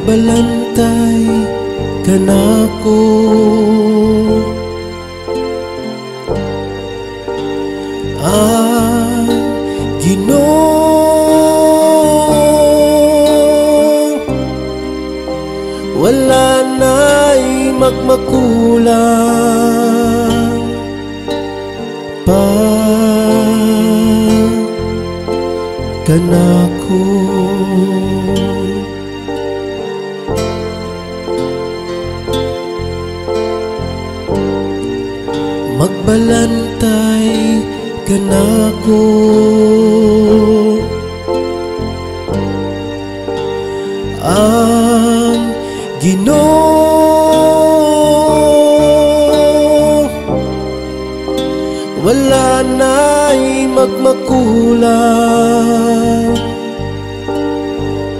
magbalantay ka nako. Ang Ginoo wala na'y magmakulang pa kanako. Magbalantay ka nako. Ang Ginoo wala na'y magmakulang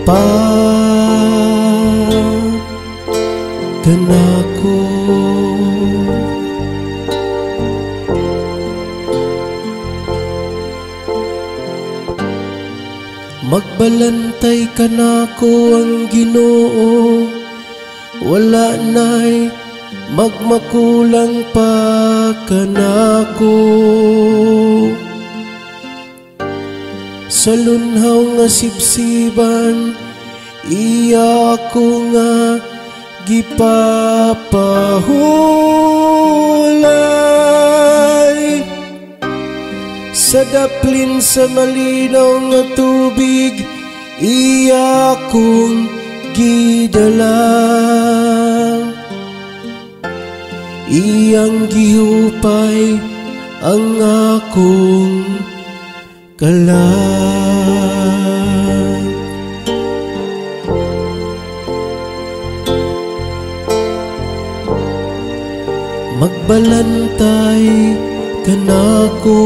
pa kanako. Magbalantay ka nako. Ang Ginoo wala na'y magmakulang pa kanako. Sa lunhaw nga sibsiban iya ko nga gipapahulay. Sa daplin sa malinaw nga tubig iya kong gidala. Iyang gihupay ang akong kalag. Magbalantay ka nako.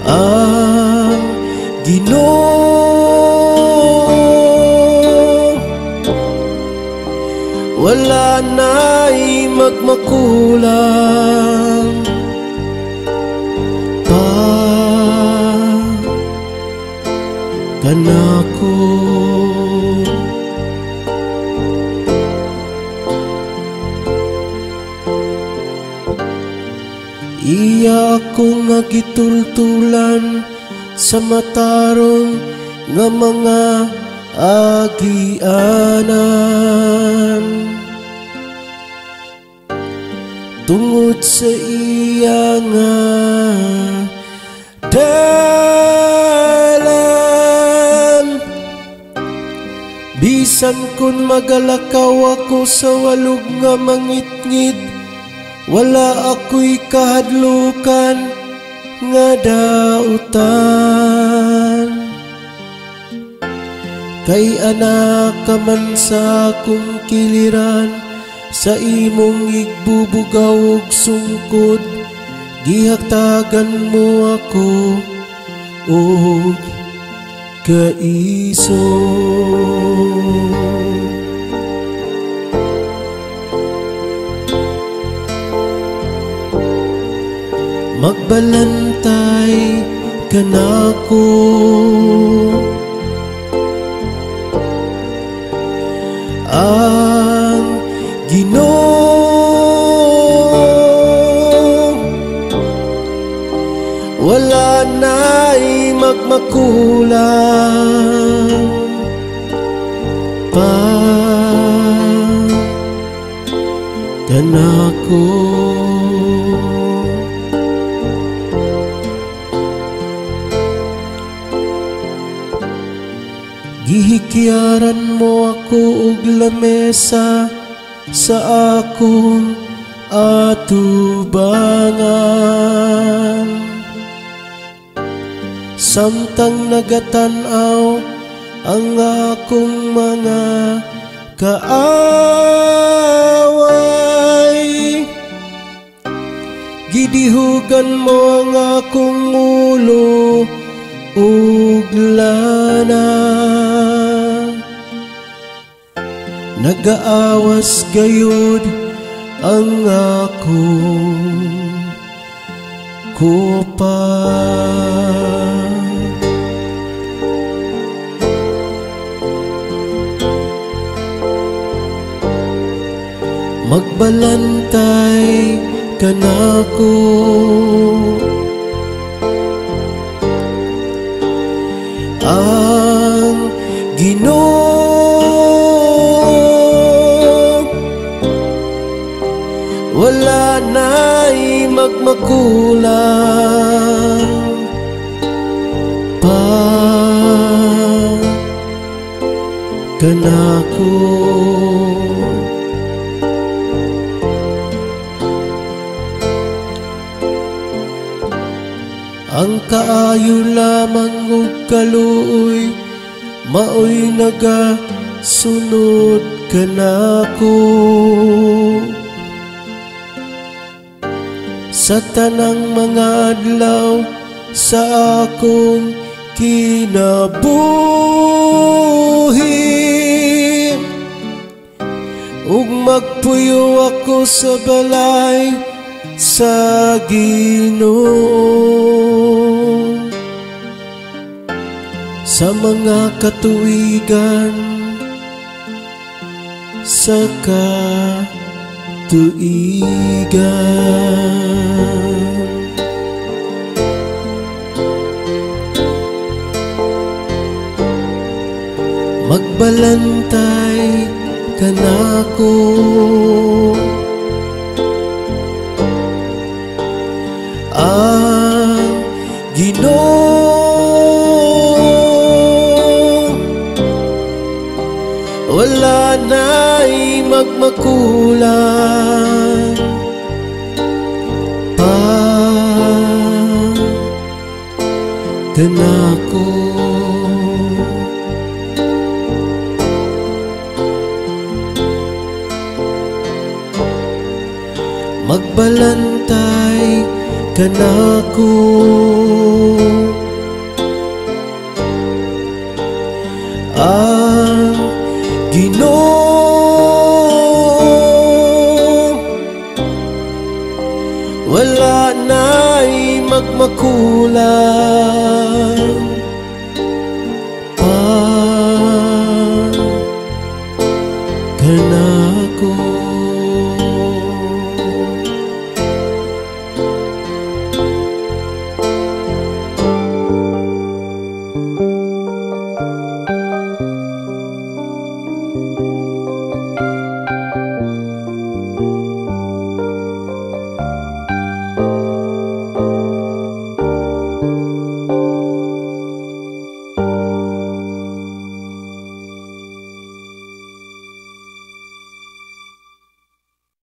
Ang Ginoo wala na'y magmakulang pa kanako. Iya ko nga gitultulan sa matarong nga mga agianan. Tungod sa iya nga dalan, bisan kun magalakaw ako sa walog nga mangitngit, wala ako'y kahadlukan nga dautan. Kay anak ka man sa akong kiliran, sa imong igbubugaw ug sungkod, gihatagan mo ako og kaiso. Magbalantay ka nako. Ang Ginoo wala na'y magmakulang pa kanako. Gihikyaran mo ako og lamesa sa akong atubangan, samtang nagatanaw ang akong mga kaaway. Gidihugan mo ang akong ulo ug lana, nagaawas gayud ang akong kupa. magbalantay ka nako. Ang Ginoo wala na'y magmakulang pa kanako. Ang kaayo lamang ug kaluoy maoy nagasunod kanako. Sa tanang mga adlaw sa akong kinabuhi, ug magpuyo ako sa balay sa Ginoo. Sa mga katuigan sa katuigan, magbalantay ka nako. Ang Ginoo wala na'y magmakulang pa kanako. Magbalantay ka nako. Ang Ginoo wala na'y magmakulang